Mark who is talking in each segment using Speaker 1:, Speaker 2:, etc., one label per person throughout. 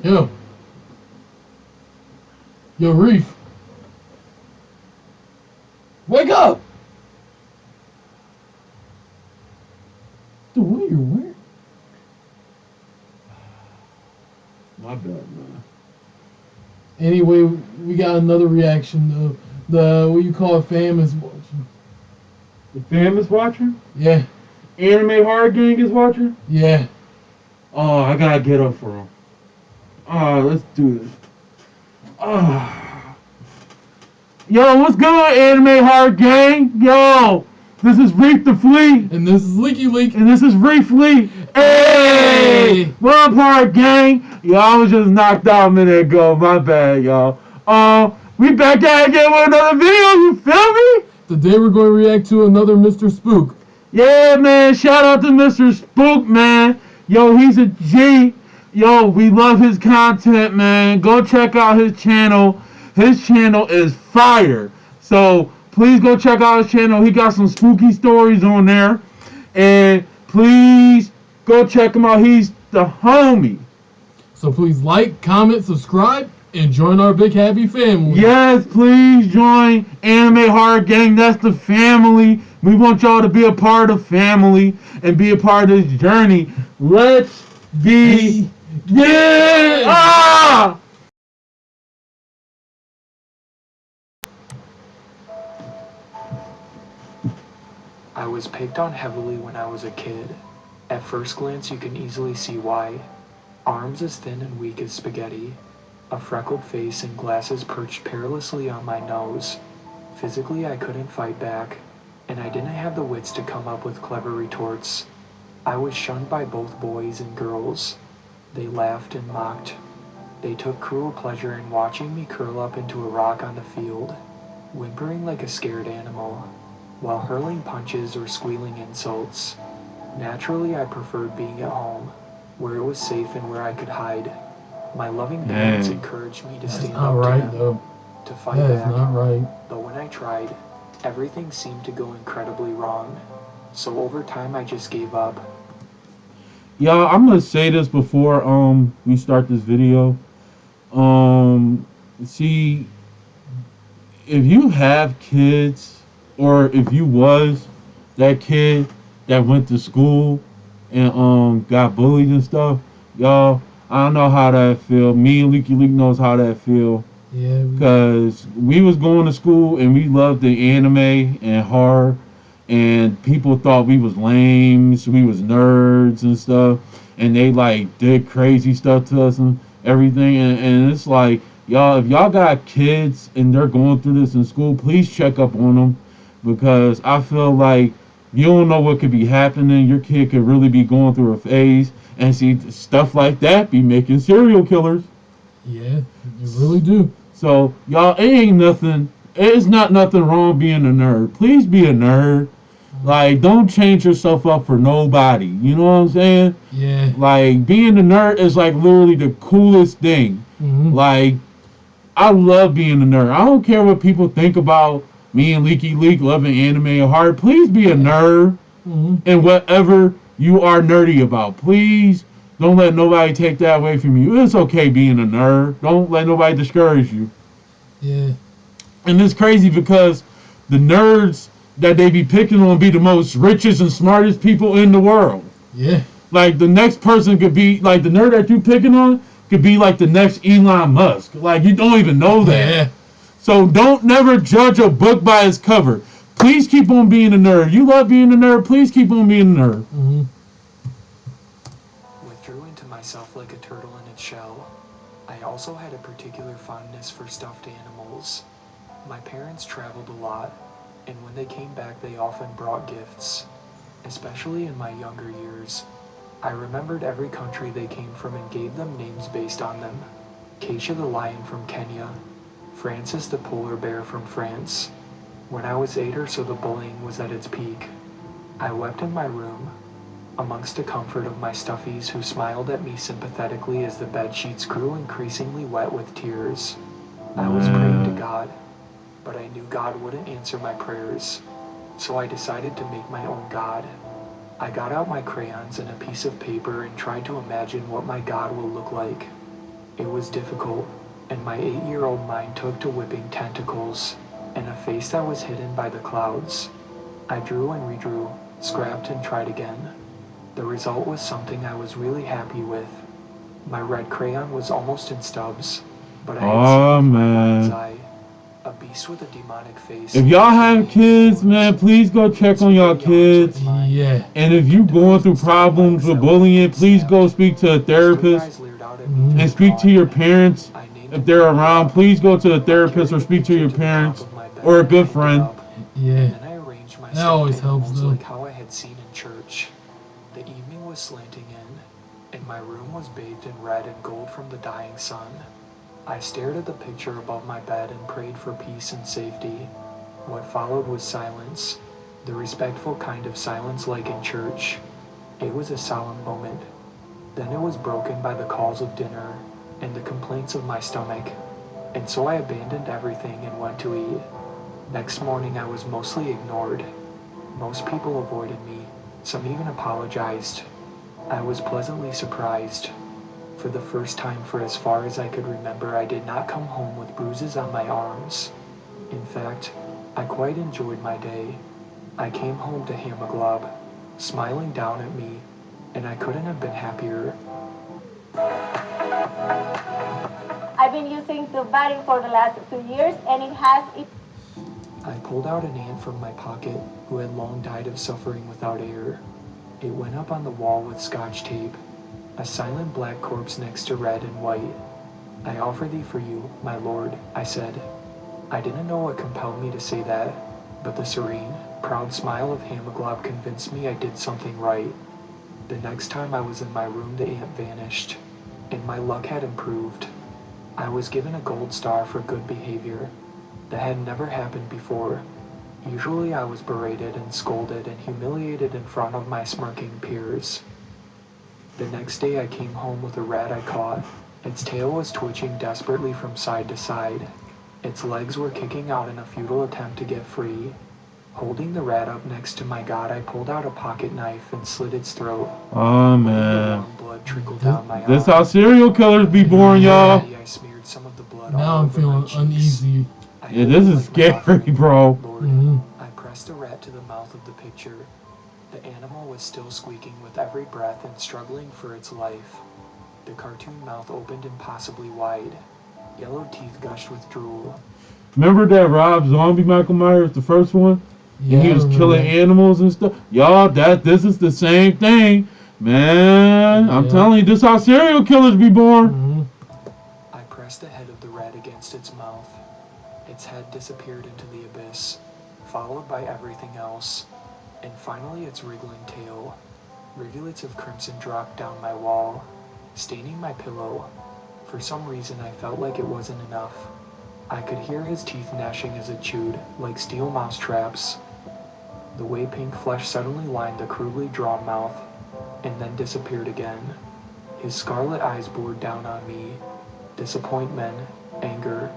Speaker 1: Yo. Yo, Reef. Wake up! Dude, what are you wearing?
Speaker 2: My bad, man.
Speaker 1: Anyway, we got another reaction. What you call it, fam is watching.
Speaker 2: The fam is watching?
Speaker 1: Yeah.
Speaker 2: Anime Hard Gang is watching?
Speaker 1: Yeah.
Speaker 2: Oh, I gotta get up for him. Oh, let's do this. Oh. Yo, what's good, Anime Hard Gang? Yo, this is Reef'Lik.
Speaker 1: And this is Leaky.
Speaker 2: And this is Reef'Lik. Hey! What up, Hard Gang? Yo, I was just knocked out a minute ago. My bad, y'all. We back at it again with another video. You feel me?
Speaker 1: Today we're going to react to another Mr.Spook.
Speaker 2: Yeah, man. Shout out to Mr.Spook, man. Yo, he's a G. Yo, we love his content, man. Go check out his channel. His channel is fire. So please go check out his channel. He got some spooky stories on there. And please go check him out. He's the homie.
Speaker 1: So please like, comment, subscribe, and join our big happy family.
Speaker 2: Yes, please join Anime Hard Gang. That's the family. We want y'all to be a part of family and be a part of this journey. Let's be... Yeah! Ah!
Speaker 3: I was picked on heavily when I was a kid. At first glance you can easily see why. Arms as thin and weak as spaghetti, a freckled face and glasses perched perilously on my nose. Physically I couldn't fight back, and I didn't have the wits to come up with clever retorts. I was shunned by both boys and girls. They laughed and mocked. They took cruel pleasure in watching me curl up into a rock on the field, whimpering like a scared animal, while hurling punches or squealing insults. Naturally, I preferred being at home, where it was safe and where I could hide. My loving parents encouraged me to stand up to them, to fight back.
Speaker 1: That's not right.
Speaker 3: But when I tried, everything seemed to go incredibly wrong. So over time, I just gave up.
Speaker 2: Y'all, I'm gonna say this before we start this video. See, if you have kids, or if you was that kid that went to school and got bullied and stuff, y'all, I don't know how that feel. Me and Leaky knows how that feel.
Speaker 1: Yeah.
Speaker 2: Because we was going to school and we loved the anime and horror, and people thought we was lame, so we was nerds and stuff, and they like did crazy stuff to us and everything, and it's like, y'all, if y'all got kids and they're going through this in school, please check up on them, because I feel like you don't know what could be happening. Your kid could really be going through a phase, and see, stuff like that be making serial killers.
Speaker 1: Yeah, you really do.
Speaker 2: So y'all, it's not nothing wrong being a nerd. Please be a nerd. Like, don't change yourself up for nobody. You know what I'm saying?
Speaker 1: Yeah.
Speaker 2: Like, being a nerd is like literally the coolest thing.
Speaker 1: Mm-hmm.
Speaker 2: Like, I love being a nerd. I don't care what people think about me and Leaky loving anime and hard. Please be a nerd in whatever you are nerdy about. Please don't let nobody take that away from you. It's okay being a nerd. Don't let nobody discourage you.
Speaker 1: Yeah.
Speaker 2: And it's crazy because the nerds that they be picking on be the most richest and smartest people in the world.
Speaker 1: Yeah.
Speaker 2: Like, the next person could be, like, the nerd that you picking on could be like the next Elon Musk. Like, you don't even know that.
Speaker 1: Yeah.
Speaker 2: So don't never judge a book by its cover. Please keep on being a nerd. You love being a nerd. Please keep on being a nerd.
Speaker 3: Withdrew into myself like a turtle in its shell. I also had a particular fondness for stuffed animals. My parents traveled a lot, and when they came back they often brought gifts. Especially in my younger years, I remembered every country they came from and gave them names based on them. Keisha the lion from Kenya, Francis the polar bear from France. When I was 8 or so, the bullying was at its peak. I wept in my room, amongst the comfort of my stuffies who smiled at me sympathetically as the bed sheets grew increasingly wet with tears. I was praying to God, but I knew God wouldn't answer my prayers, so I decided to make my own God. I got out my crayons and a piece of paper and tried to imagine what my God will look like. It was difficult, and my 8-year-old mind took to whipping tentacles and a face that was hidden by the clouds. I drew and redrew, scrapped and tried again. The result was something I was really happy with. My red crayon was almost in stubs, but I had seen
Speaker 2: Oh
Speaker 3: with my mind's
Speaker 2: man.
Speaker 3: eye a beast with a demonic face.
Speaker 2: If y'all have kids, man, please go check on y'all kids.
Speaker 1: Yeah.
Speaker 2: And if you going through problems with bullying, please go speak to a therapist and speak to your parents. If they're around, please go to a therapist or speak to your parents or a good friend.
Speaker 1: Yeah.
Speaker 3: Then I arranged my
Speaker 1: That always
Speaker 3: stuffed
Speaker 1: helps,
Speaker 3: animals
Speaker 1: though.
Speaker 3: like how I had seen in church. The evening was slanting in, and my room was bathed in red and gold from the dying sun. I stared at the picture above my bed and prayed for peace and safety. What followed was silence, the respectful kind of silence like in church. It was a solemn moment. Then it was broken by the calls of dinner and the complaints of my stomach, and so I abandoned everything and went to eat. Next morning I was mostly ignored. Most people avoided me, some even apologized. I was pleasantly surprised. For the first time for as far as I could remember, I did not come home with bruises on my arms. In fact, I quite enjoyed my day. I came home to Hamaglob, smiling down at me, and I couldn't have been happier.
Speaker 4: I've been using the batting for the last 2 years, and it has.
Speaker 3: I pulled out an ant from my pocket who had long died of suffering without air. It went up on the wall with scotch tape, a silent black corpse next to red and white. I offer thee for you, my lord, I said. I didn't know what compelled me to say that, but the serene, proud smile of Hamaglob convinced me I did something right. The next time I was in my room, the ant vanished, and my luck had improved. I was given a gold star for good behavior. That had never happened before. Usually I was berated and scolded and humiliated in front of my smirking peers. The next day I came home with a rat I caught. Its tail was twitching desperately from side to side. Its legs were kicking out in a futile attempt to get free. Holding the rat up next to my god, I pulled out a pocket knife and slit its throat.
Speaker 2: Oh
Speaker 3: The
Speaker 2: man.
Speaker 3: warm blood trickled down my
Speaker 2: This
Speaker 3: arm.
Speaker 2: how serial killers be born, y'all.
Speaker 3: I smeared some of the blood
Speaker 1: Now
Speaker 3: all
Speaker 1: I'm
Speaker 3: over my
Speaker 1: feeling
Speaker 3: cheeks.
Speaker 1: uneasy.
Speaker 3: I
Speaker 2: Yeah,
Speaker 3: hope
Speaker 2: this
Speaker 3: you
Speaker 2: is
Speaker 3: like my
Speaker 2: scary,
Speaker 3: offering,
Speaker 2: bro.
Speaker 3: Lord.
Speaker 1: Mm-hmm.
Speaker 3: I pressed the rat to the mouth of the picture. The animal was still squeaking with every breath and struggling for its life. The cartoon mouth opened impossibly wide. Yellow teeth gushed with drool.
Speaker 2: Remember that Rob Zombie Michael Myers, the first one?
Speaker 1: Yeah,
Speaker 2: And he
Speaker 1: I
Speaker 2: was
Speaker 1: remember
Speaker 2: killing
Speaker 1: that.
Speaker 2: animals and stuff. Y'all, this is the same thing. Man, I'm
Speaker 1: Yeah.
Speaker 2: telling you, this how serial killers be born.
Speaker 1: Mm-hmm.
Speaker 3: I pressed the head of the rat against its mouth. Its head disappeared into the abyss, followed by everything else, and finally its wriggling tail. Rivulets of crimson dropped down my wall, staining my pillow. For some reason I felt like it wasn't enough. I could hear his teeth gnashing as it chewed, like steel mouse traps. The way pink flesh suddenly lined the crudely drawn mouth, and then disappeared again. His scarlet eyes bored down on me. Disappointment, anger.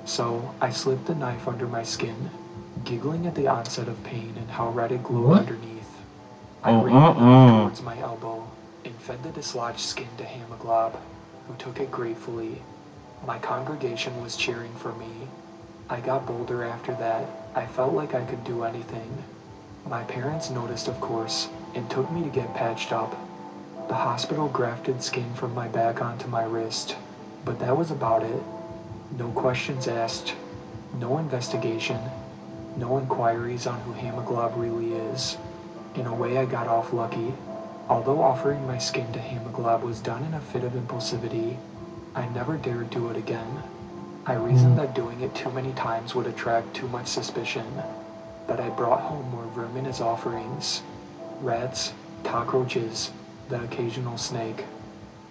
Speaker 3: So I slipped the knife under my skin, giggling at the onset of pain and how red it glowed
Speaker 1: What?
Speaker 3: underneath. I
Speaker 2: Oh,
Speaker 3: ran the knife towards my elbow and fed the dislodged skin to Hamaglob, who took it gratefully. My congregation was cheering for me. I got bolder after that. I felt like I could do anything. My parents noticed, of course, and took me to get patched up. The hospital grafted skin from my back onto my wrist, but that was about it. No questions asked, no investigation, no inquiries on who Hamaglob really is. In a way I got off lucky. Although offering my skin to Hamaglob was done in a fit of impulsivity, I never dared do it again. I reasoned that doing it too many times would attract too much suspicion, but I brought home more vermin as offerings. Rats, cockroaches, the occasional snake.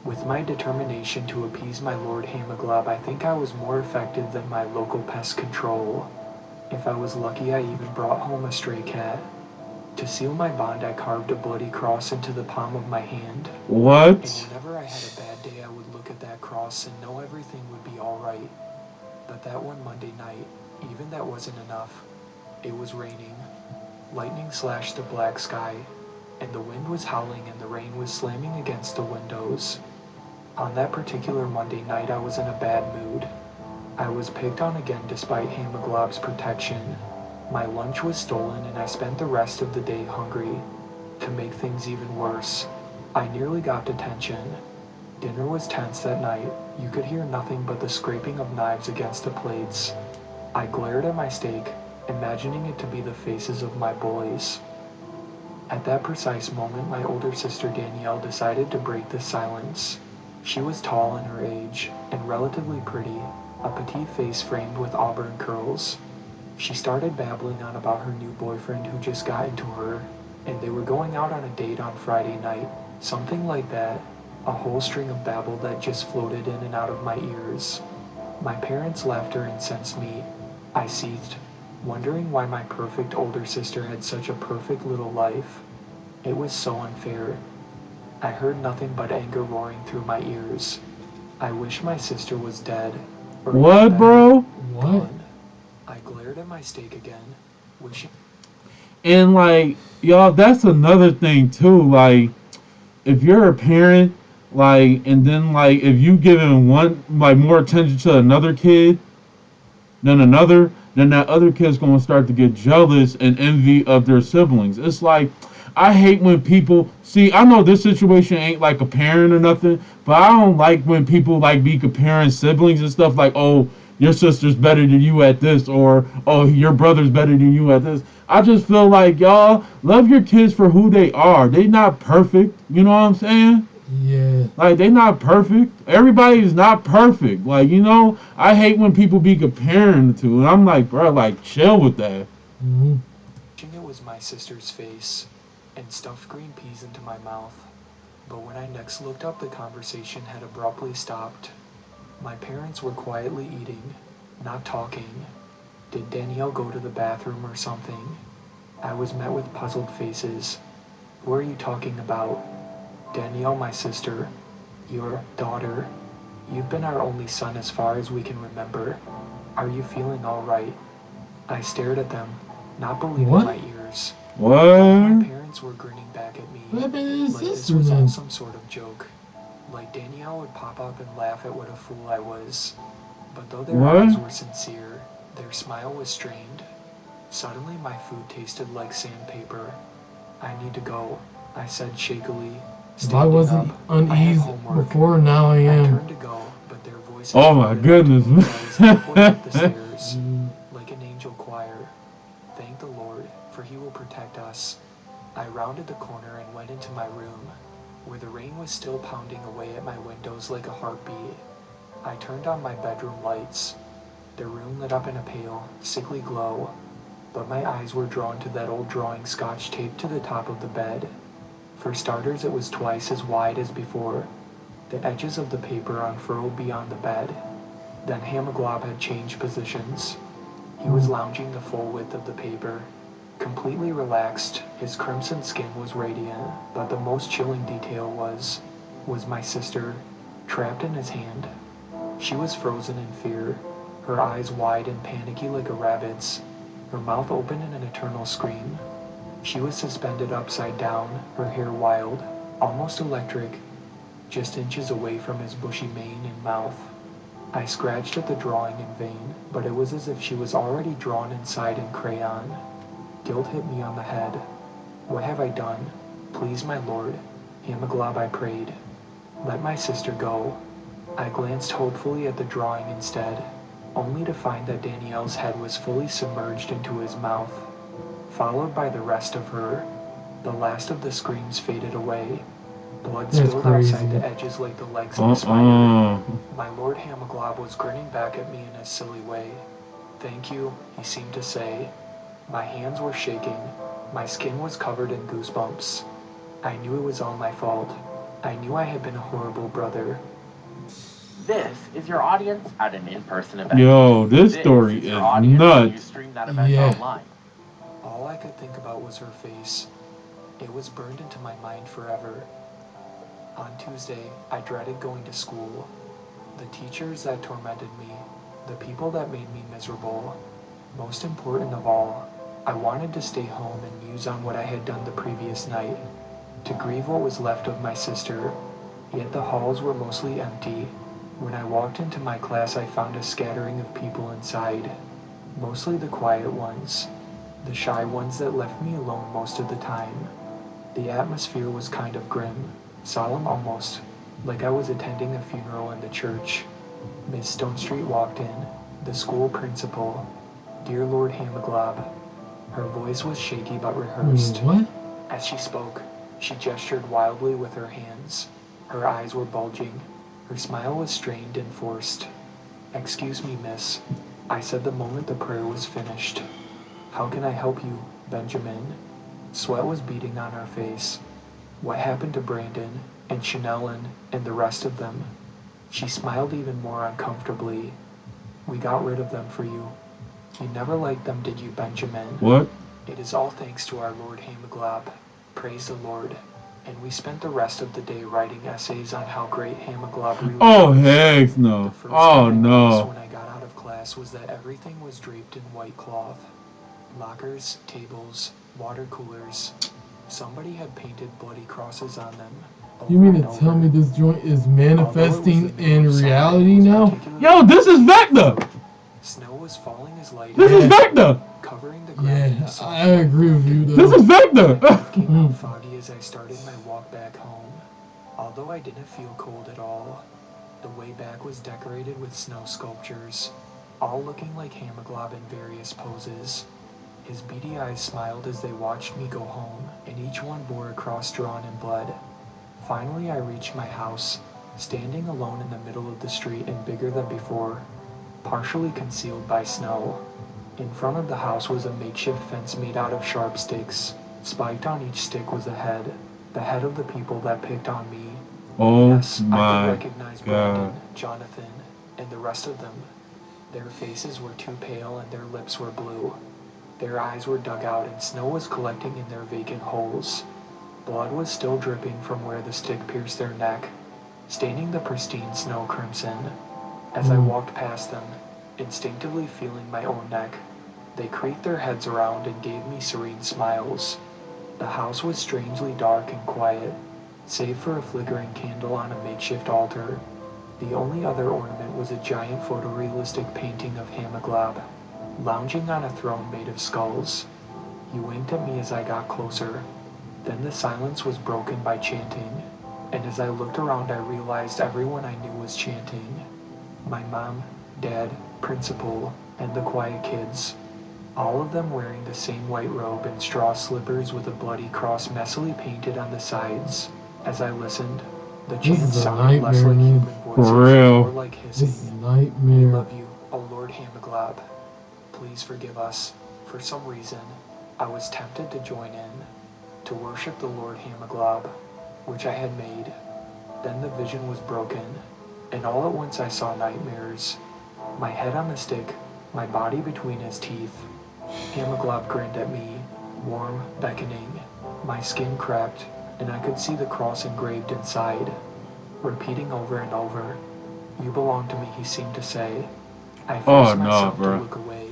Speaker 3: With my determination to appease my Lord Hamaglob, I think I was more effective than my local pest control. If I was lucky, I even brought home a stray cat. To seal my bond, I carved a bloody cross into the palm of my hand. And
Speaker 2: What?
Speaker 3: whenever I had a bad day, I would look at that cross and know everything would be alright. But that one Monday night, even that wasn't enough. It was raining. Lightning slashed the black sky, and the wind was howling and the rain was slamming against the windows. On that particular Monday night, I was in a bad mood. I was picked on again despite Hamaglob's protection. My lunch was stolen and I spent the rest of the day hungry. To make things even worse, I nearly got detention. Dinner was tense that night. You could hear nothing but the scraping of knives against the plates. I glared at my steak, imagining it to be the faces of my boys. At that precise moment, my older sister Danielle decided to break the silence. She was tall in her age and relatively pretty, a petite face framed with auburn curls. She started babbling on about her new boyfriend who just got into her, and they were going out on a date on Friday night, something like that, a whole string of babble that just floated in and out of my ears. My parents' laughter incensed me. I seethed, wondering why my perfect older sister had such a perfect little life. It was so unfair. I heard nothing but anger roaring through my ears. I wish my sister was dead. Or
Speaker 2: What,
Speaker 3: even
Speaker 2: bro?
Speaker 1: What?
Speaker 3: gone. I glared at my steak again, wishing
Speaker 2: And like, y'all, that's another thing too. Like, if you're a parent, like, and then like, if you giving one like more attention to another kid than another, then that other kid's gonna start to get jealous and envy of their siblings. It's like, I hate when people see. I know this situation ain't like a parent or nothing, but I don't like when people like be comparing siblings and stuff. Like, oh, your sister's better than you at this, or oh, your brother's better than you at this. I just feel like y'all love your kids for who they are. They not perfect. You know what I'm saying?
Speaker 1: Yeah.
Speaker 2: Like, they not perfect. Everybody is not perfect. Like, you know, I hate when people be comparing the two. And I'm like, bro, like, chill with that.
Speaker 1: Mm-hmm.
Speaker 3: it was my sister's face, and stuffed green peas into my mouth. But when I next looked up, the conversation had abruptly stopped. My parents were quietly eating, not talking. Did Danielle go to the bathroom or something? I was met with puzzled faces. Who are you talking about? Danielle, my sister. Your daughter. You've been our only son as far as we can remember. Are you feeling all right? I stared at them, not believing
Speaker 1: What?
Speaker 3: my ears.
Speaker 2: What?
Speaker 3: My parents were grinning back at me,
Speaker 1: What happened to his
Speaker 3: like this
Speaker 1: sister
Speaker 3: was all
Speaker 1: then?
Speaker 3: some sort of joke. Like Danielle would pop up and laugh at what a fool I was. But though their eyes
Speaker 2: What?
Speaker 3: were sincere, their smile was strained. Suddenly my food tasted like sandpaper. I need to go, I said shakily,
Speaker 1: If I
Speaker 3: standing
Speaker 1: wasn't
Speaker 3: up. I had
Speaker 1: uneasy
Speaker 3: homework.
Speaker 1: before, now I
Speaker 3: I
Speaker 1: am.
Speaker 3: turned to go, but their voices
Speaker 2: Oh my
Speaker 3: floated up to me
Speaker 2: goodness.
Speaker 3: as I was halfway up the stairs,
Speaker 1: Mm,
Speaker 3: like an angel choir. Thank the Lord, for he will protect us. I rounded the corner and went into my room, where the rain was still pounding away at my windows like a heartbeat. I turned on my bedroom lights. The room lit up in a pale, sickly glow, but my eyes were drawn to that old drawing Scotch taped to the top of the bed. For starters, it was twice as wide as before. The edges of the paper unfurled beyond the bed. Then Hamaglob had changed positions. He was lounging the full width of the paper, completely relaxed. His crimson skin was radiant, but the most chilling detail was my sister, trapped in his hand. She was frozen in fear, her eyes wide and panicky like a rabbit's, her mouth open in an eternal scream. She was suspended upside down, her hair wild, almost electric, just inches away from his bushy mane and mouth. I scratched at the drawing in vain, but it was as if she was already drawn inside in crayon. Guilt hit me on the head. What have I done? Please, my lord, Hamaglob, I prayed. Let my sister go. I glanced hopefully at the drawing instead, only to find that Danielle's head was fully submerged into his mouth, followed by the rest of her. The last of the screams faded away. Blood
Speaker 1: That's
Speaker 3: spilled
Speaker 1: crazy.
Speaker 3: outside the edges like the legs of a spider.
Speaker 2: Uh-uh.
Speaker 3: My lord Hamaglob was grinning back at me in his silly way. Thank you, he seemed to say. My hands were shaking. My skin was covered in goosebumps. I knew it was all my fault. I knew I had been a horrible brother.
Speaker 5: This is your audience at an in-person event.
Speaker 2: Yo, this
Speaker 5: This
Speaker 2: story
Speaker 5: is your
Speaker 2: is
Speaker 5: audience when you
Speaker 2: nuts.
Speaker 5: stream that event
Speaker 1: Yeah.
Speaker 5: online.
Speaker 3: All I could think about was her face. It was burned into my mind forever. On Tuesday, I dreaded going to school. The teachers that tormented me, the people that made me miserable. Most important of all, I wanted to stay home and muse on what I had done the previous night, to grieve what was left of my sister. Yet the halls were mostly empty. When I walked into my class, I found a scattering of people inside, mostly the quiet ones, the shy ones that left me alone most of the time. The atmosphere was kind of grim, solemn almost, like I was attending a funeral in the church. Miss Stonestreet walked in, the school principal, dear Lord Hamaglob. Her voice was shaky but rehearsed.
Speaker 1: What?
Speaker 3: As she spoke, she gestured wildly with her hands. Her eyes were bulging. Her smile was strained and forced. "Excuse me, miss," I said the moment the prayer was finished. "How can I help you, Benjamin?" Sweat was beading on her face. "What happened to Brandon, and Chanel and the rest of them?" She smiled even more uncomfortably. "We got rid of them for you. You never liked them, did you, Benjamin?"
Speaker 2: What?
Speaker 3: "It is all thanks to our Lord Hamaglob. Praise the Lord." And we spent the rest of the day writing essays on how great Hamaglob really
Speaker 2: Oh,
Speaker 3: was.
Speaker 2: heck
Speaker 3: The
Speaker 2: no.
Speaker 3: first
Speaker 2: Oh,
Speaker 3: thing I noticed
Speaker 2: no.
Speaker 3: when I got out of class was that everything was draped in white cloth. Lockers, tables, water coolers. Somebody had painted bloody crosses on them.
Speaker 1: You
Speaker 3: over
Speaker 1: mean
Speaker 3: and
Speaker 1: to tell
Speaker 3: over.
Speaker 1: me this joint is
Speaker 3: Although it was
Speaker 1: manifesting
Speaker 3: the middle
Speaker 1: in
Speaker 3: of summer,
Speaker 1: reality
Speaker 3: it was
Speaker 1: now?
Speaker 3: particularly
Speaker 2: Yo, this is Vecna.
Speaker 3: Snow was falling as light
Speaker 2: This
Speaker 3: as
Speaker 2: is
Speaker 1: Yeah.
Speaker 2: Vecna.
Speaker 3: covering the ground in
Speaker 1: Yeah,
Speaker 3: a soft
Speaker 1: I
Speaker 3: white
Speaker 1: agree with you
Speaker 3: blanket.
Speaker 2: This
Speaker 1: though.
Speaker 2: is
Speaker 3: My
Speaker 2: Vecna.
Speaker 3: breath came out foggy as I started my walk back home. Although I didn't feel cold at all, the way back was decorated with snow sculptures, all looking like Hamaglob in various poses. His beady eyes smiled as they watched me go home, and each one bore a cross drawn in blood. Finally, I reached my house, standing alone in the middle of the street and bigger than before, partially concealed by snow. In front of the house was a makeshift fence made out of sharp sticks. Spiked on each stick was a head, the head of the people that picked on me.
Speaker 2: Oh
Speaker 3: Yes, I could
Speaker 2: my
Speaker 3: recognize
Speaker 2: God.
Speaker 3: Brandon, Jonathan, and the rest of them. Their faces were too pale and their lips were blue. Their eyes were dug out and snow was collecting in their vacant holes. Blood was still dripping from where the stick pierced their neck, staining the pristine snow crimson. As I walked past them, instinctively feeling my own neck, they creaked their heads around and gave me serene smiles. The house was strangely dark and quiet, save for a flickering candle on a makeshift altar. The only other ornament was a giant photorealistic painting of Hamaglob, lounging on a throne made of skulls. He winked at me as I got closer. Then the silence was broken by chanting, and as I looked around I realized everyone I knew was chanting. My mom, dad, principal, and the quiet kids. All of them wearing the same white robe and straw slippers with a bloody cross messily painted on the sides. As I listened, the
Speaker 1: This
Speaker 3: chants
Speaker 1: is a
Speaker 3: sounded less
Speaker 1: nightmare,
Speaker 3: like
Speaker 1: man.
Speaker 3: human voices
Speaker 2: For
Speaker 3: and
Speaker 2: real.
Speaker 3: more like
Speaker 1: This is
Speaker 3: hissing. "We
Speaker 1: nightmare.
Speaker 3: love you, O Lord Hamaglob. Please forgive us." For some reason, I was tempted to join in, to worship the Lord Hamaglob, which I had made. Then the vision was broken, and all at once I saw nightmares. My head on the stick, my body between his teeth. Hamaglob grinned at me, warm, beckoning. My skin crept, and I could see the cross engraved inside. Repeating over and over, "You belong to me," he seemed to say. I
Speaker 2: Oh,
Speaker 3: forced
Speaker 2: no,
Speaker 3: myself to
Speaker 2: bro.
Speaker 3: look away.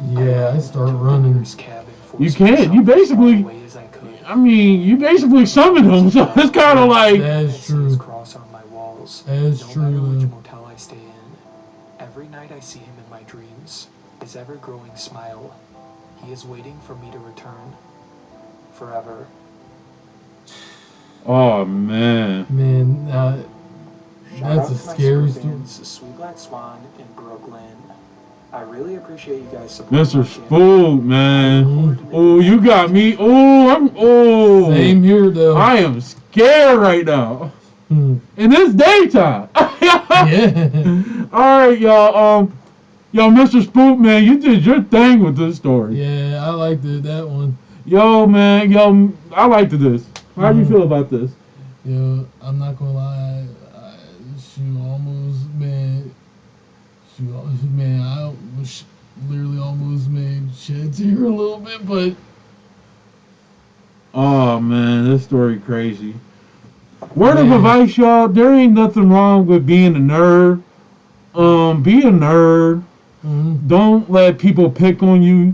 Speaker 1: Yeah, I start
Speaker 3: took the
Speaker 1: running.
Speaker 3: nearest cab and
Speaker 2: You
Speaker 3: forced
Speaker 2: can't.
Speaker 3: myself
Speaker 2: You
Speaker 3: as far
Speaker 2: basically,
Speaker 3: away as I could.
Speaker 2: I mean, you basically summoned him, so it's kind of like,
Speaker 1: That is
Speaker 3: I see his
Speaker 1: true.
Speaker 3: cross on my walls,
Speaker 1: That is
Speaker 3: no
Speaker 1: true,
Speaker 3: matter which
Speaker 1: though.
Speaker 3: motel I stay in. Every night I see him in my dreams, his ever-growing smile. He is waiting for me to return. Forever.
Speaker 2: oh man.
Speaker 1: Man,
Speaker 3: Shout
Speaker 1: that's
Speaker 3: out
Speaker 1: a
Speaker 3: to my
Speaker 1: scary
Speaker 3: super
Speaker 1: story.
Speaker 3: fans, Sweet Black Swan in Brooklyn. I really appreciate you guys supporting
Speaker 2: Mr.
Speaker 3: my channel.
Speaker 2: Spook, man.
Speaker 1: Mhm.
Speaker 2: Oh, you got me.
Speaker 1: Same here, though.
Speaker 2: I am scared right now.
Speaker 1: Hmm.
Speaker 2: And it's daytime.
Speaker 1: Yeah.
Speaker 2: Alright, y'all. Yo, Mr. Spook, man, you did your thing with this story.
Speaker 1: Yeah, I liked that one.
Speaker 2: Yo, man, I liked this. How do you feel about this?
Speaker 1: Yo, I'm not gonna lie. Shoot, almost, man. Man, I was literally almost made shed tear a little bit, but
Speaker 2: Oh, man, this story crazy. Word of
Speaker 1: Man.
Speaker 2: advice, y'all, there ain't nothing wrong with being a nerd. Be a nerd.
Speaker 1: mhm.
Speaker 2: Don't let people pick on you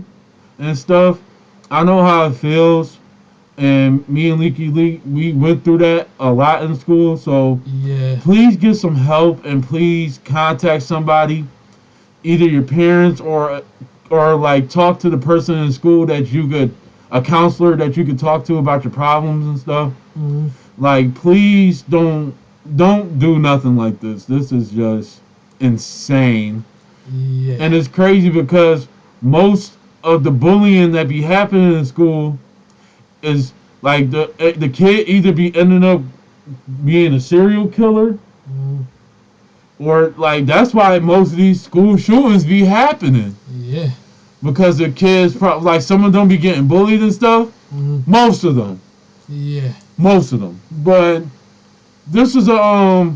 Speaker 2: and stuff. I know how it feels. and me and Leaky Leak, we went through that a lot in school. So
Speaker 1: Yeah.
Speaker 2: please get some help and please contact somebody, either your parents or like talk to the person in school that you could, a counselor that you could talk to about your problems and stuff.
Speaker 1: Mm-hmm.
Speaker 2: Like, please don't do nothing like this. This is just insane.
Speaker 1: Yeah.
Speaker 2: And it's crazy because most of the bullying that be happening in school is like the kid either be ending up being a serial killer,
Speaker 1: Mm-hmm.
Speaker 2: or like that's why most of these school shootings be happening,
Speaker 1: Yeah.
Speaker 2: because the kids like some of them be getting bullied and stuff.
Speaker 1: Mm-hmm.
Speaker 2: Most of them.
Speaker 1: Yeah.
Speaker 2: But this is a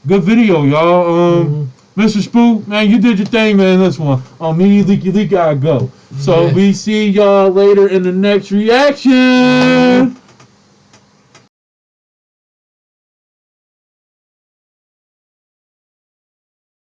Speaker 2: good video, y'all.
Speaker 1: Mm-hmm.
Speaker 2: Mr. Spook, man, you did your thing, man. This one. Me and Leaky Leak gotta go. So
Speaker 1: Yeah.
Speaker 2: we see y'all later in the next reaction.